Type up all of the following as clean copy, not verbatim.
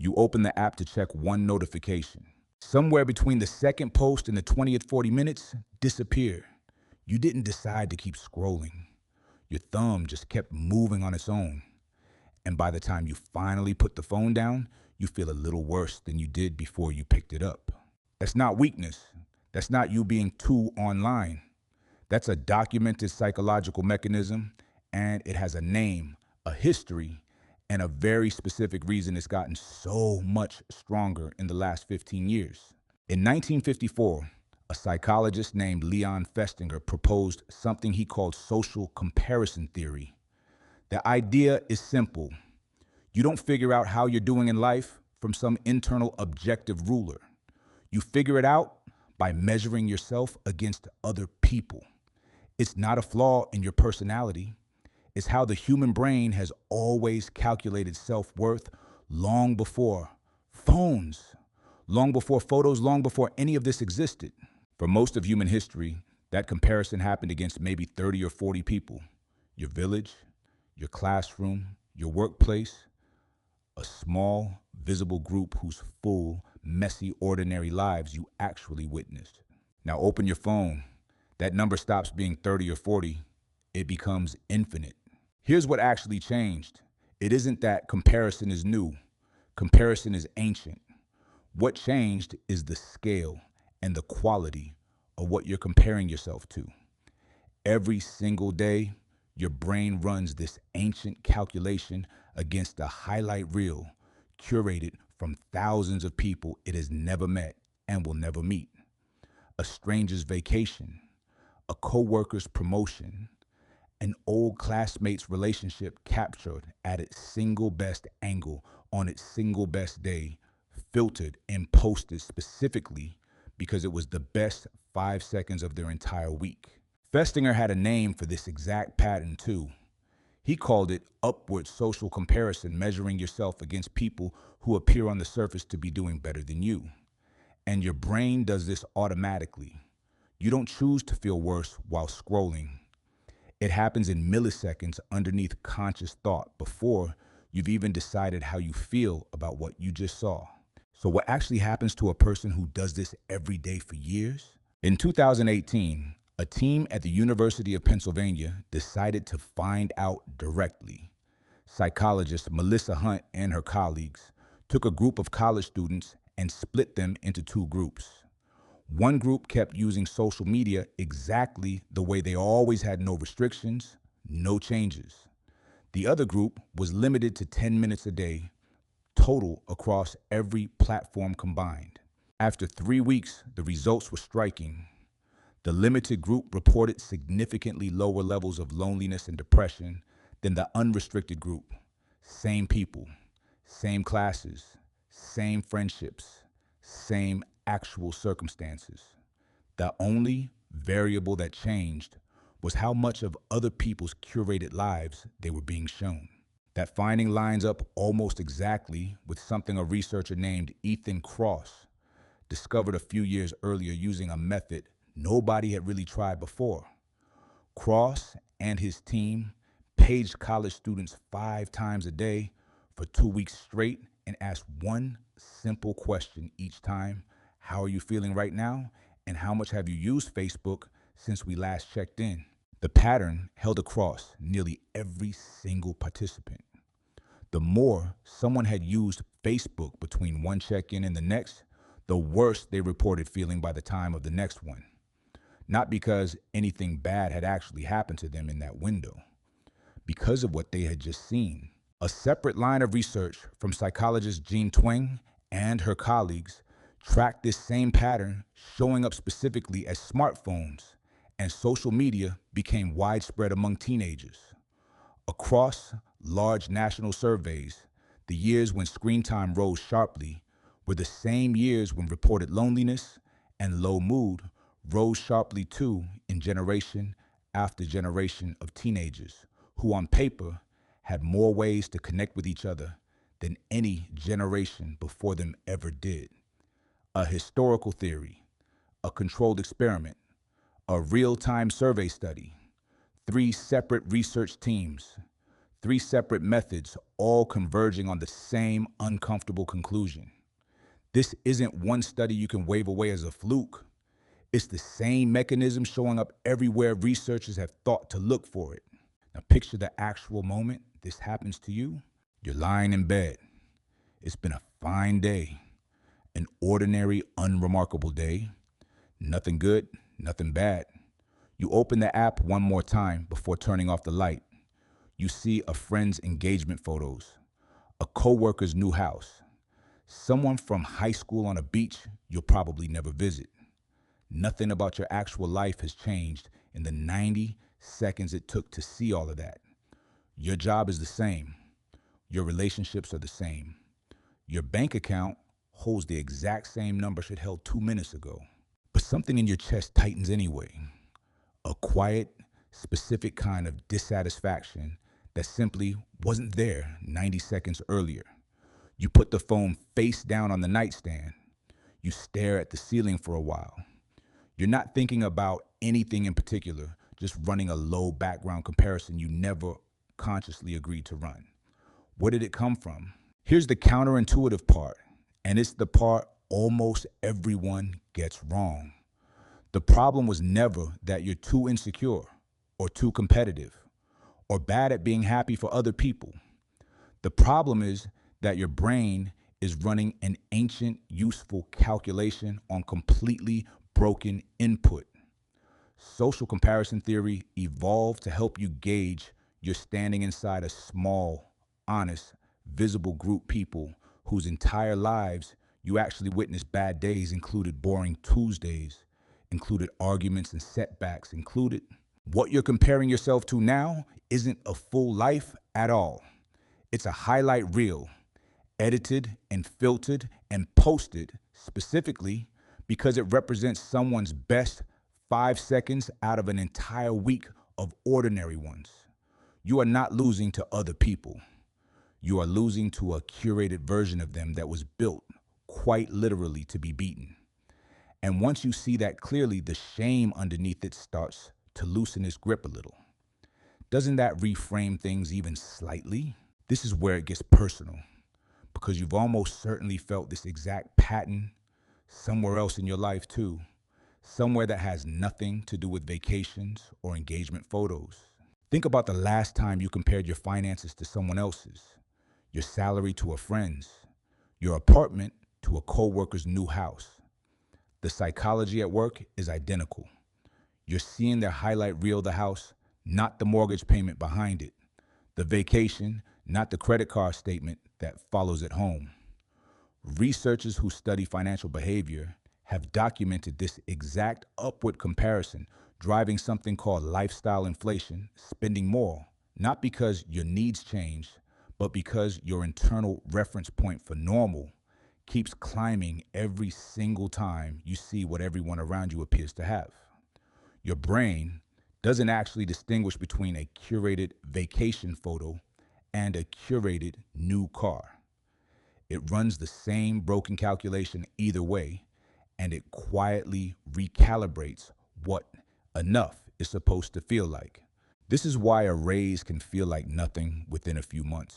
You open the app to check one notification. Somewhere between the second post and the 20th 40 minutes, disappear. You didn't decide to keep scrolling. Your thumb just kept moving on its own. And by the time you finally put the phone down, you feel a little worse than you did before you picked it up. That's not weakness. That's not you being too online. That's a documented psychological mechanism, and it has a name, a history, and a very specific reason it's gotten so much stronger in the last 15 years. In 1954, a psychologist named Leon Festinger proposed something he called social comparison theory. The idea is simple. You don't figure out how you're doing in life from some internal objective ruler. You figure it out by measuring yourself against other people. It's not a flaw in your personality. It's how the human brain has always calculated self-worth long before phones, long before photos, long before any of this existed. For most of human history, that comparison happened against maybe 30 or 40 people. Your village, your classroom, your workplace, a small, visible group whose full, messy, ordinary lives you actually witnessed. Now open your phone. That number stops being 30 or 40. It becomes infinite. Here's what actually changed. It isn't that comparison is new. Comparison is ancient. What changed is the scale and the quality of what you're comparing yourself to. Every single day, your brain runs this ancient calculation against a highlight reel curated from thousands of people it has never met and will never meet. A stranger's vacation, a coworker's promotion, an old classmate's relationship captured at its single best angle on its single best day, filtered and posted specifically because it was the best 5 seconds of their entire week. Festinger had a name for this exact pattern too. He called it upward social comparison, measuring yourself against people who appear on the surface to be doing better than you. And your brain does this automatically. You don't choose to feel worse while scrolling. It happens in milliseconds underneath conscious thought before you've even decided how you feel about what you just saw. So what actually happens to a person who does this every day for years? In 2018, a team at the University of Pennsylvania decided to find out directly. Psychologist Melissa Hunt and her colleagues took a group of college students and split them into two groups. One group kept using social media exactly the way they always had, no restrictions, no changes. The other group was limited to 10 minutes a day, total across every platform combined. After 3 weeks, the results were striking. The limited group reported significantly lower levels of loneliness and depression than the unrestricted group. Same people, same classes, same friendships, same actual circumstances. The only variable that changed was how much of other people's curated lives they were being shown. That finding lines up almost exactly with something a researcher named Ethan Cross discovered a few years earlier using a method nobody had really tried before. Cross and his team paged college students 5 times a day for 2 weeks straight and asked one simple question each time: how are you feeling right now? And how much have you used Facebook since we last checked in? The pattern held across nearly every single participant. The more someone had used Facebook between one check-in and the next, the worse they reported feeling by the time of the next one. Not because anything bad had actually happened to them in that window, because of what they had just seen. A separate line of research from psychologist Jean Twenge and her colleagues tracked this same pattern showing up specifically as smartphones and social media became widespread among teenagers. Across large national surveys, the years when screen time rose sharply were the same years when reported loneliness and low mood rose sharply too in generation after generation of teenagers who on paper had more ways to connect with each other than any generation before them ever did. A historical theory, a controlled experiment, a real-time survey study, 3 separate research teams, Three separate methods, all converging on the same uncomfortable conclusion. This isn't one study you can wave away as a fluke. It's the same mechanism showing up everywhere researchers have thought to look for it. Now, picture the actual moment this happens to you. You're lying in bed. It's been a fine day, an ordinary, unremarkable day. Nothing good, nothing bad. You open the app one more time before turning off the light. You see a friend's engagement photos, a coworker's new house, someone from high school on a beach you'll probably never visit. Nothing about your actual life has changed in the 90 seconds it took to see all of that. Your job is the same. Your relationships are the same. Your bank account holds the exact same numbers it held 2 minutes ago. But something in your chest tightens anyway. A quiet, specific kind of dissatisfaction that simply wasn't there 90 seconds earlier. You put the phone face down on the nightstand. You stare at the ceiling for a while. You're not thinking about anything in particular, just running a low background comparison you never consciously agreed to run. Where did it come from? Here's the counterintuitive part, and it's the part almost everyone gets wrong. The problem was never that you're too insecure or too competitive or bad at being happy for other people. The problem is that your brain is running an ancient, useful calculation on completely broken input. Social comparison theory evolved to help you gauge you're standing inside a small, honest, visible group people whose entire lives you actually witnessed bad days, included boring Tuesdays, included arguments and setbacks, included. What you're comparing yourself to now isn't a full life at all. It's a highlight reel, edited and filtered and posted specifically because it represents someone's best 5 seconds out of an entire week of ordinary ones. You are not losing to other people. You are losing to a curated version of them that was built, quite literally, to be beaten. And once you see that clearly, the shame underneath it starts to loosen its grip a little. Doesn't that reframe things even slightly? This is where it gets personal, because you've almost certainly felt this exact pattern somewhere else in your life too, somewhere that has nothing to do with vacations or engagement photos. Think about the last time you compared your finances to someone else's, your salary to a friend's, your apartment to a coworker's new house. The psychology at work is identical. You're seeing their highlight reel of the house, not the mortgage payment behind it, the vacation, not the credit card statement that follows it home. Researchers who study financial behavior have documented this exact upward comparison, driving something called lifestyle inflation, spending more, not because your needs change, but because your internal reference point for normal keeps climbing every single time you see what everyone around you appears to have. Your brain doesn't actually distinguish between a curated vacation photo and a curated new car. It runs the same broken calculation either way, and it quietly recalibrates what enough is supposed to feel like. This is why a raise can feel like nothing within a few months.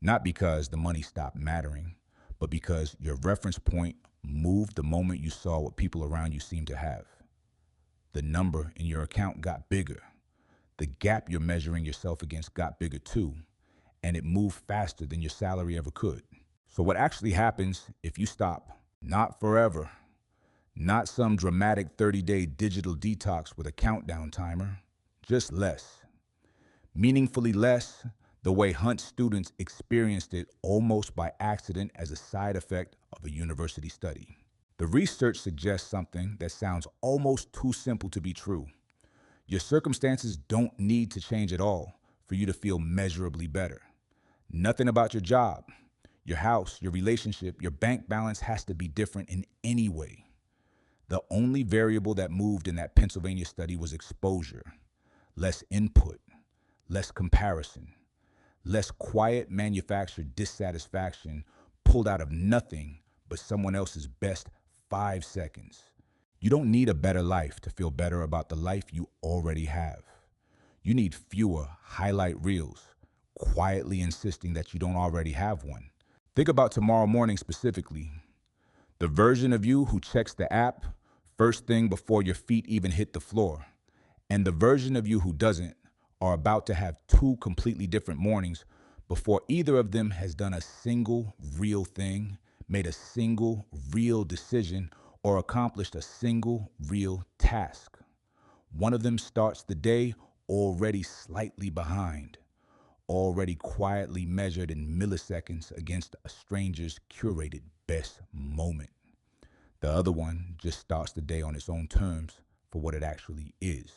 Not because the money stopped mattering, but because your reference point moved the moment you saw what people around you seemed to have. The number in your account got bigger. The gap you're measuring yourself against got bigger too, and it moved faster than your salary ever could. So what actually happens if you stop? Not forever, not some dramatic 30-day digital detox with a countdown timer, just less. Meaningfully less, the way Hunt students experienced it almost by accident as a side effect of a university study. The research suggests something that sounds almost too simple to be true. Your circumstances don't need to change at all for you to feel measurably better. Nothing about your job, your house, your relationship, your bank balance has to be different in any way. The only variable that moved in that Pennsylvania study was exposure, less input, less comparison, less quiet manufactured dissatisfaction pulled out of nothing but someone else's best 5 seconds. You don't need a better life to feel better about the life you already have. You need fewer highlight reels, quietly insisting that you don't already have one. Think about tomorrow morning specifically. The version of you who checks the app first thing before your feet even hit the floor, and the version of you who doesn't are about to have two completely different mornings before either of them has done a single real thing, made a single real decision, or accomplished a single real task. One of them starts the day already slightly behind, already quietly measured in milliseconds against a stranger's curated best moment. The other one just starts the day on its own terms for what it actually is.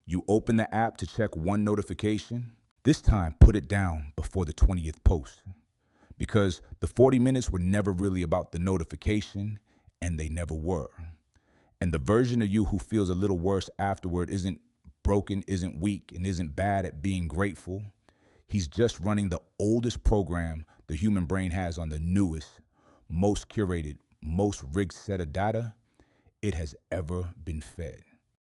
You open the app to check one notification. This time, put it down before the 20th post, because the 40 minutes were never really about the notification, and they never were. And the version of you who feels a little worse afterward isn't broken, isn't weak, and isn't bad at being grateful. He's just running the oldest program the human brain has on the newest, most curated, most rigged set of data it has ever been fed.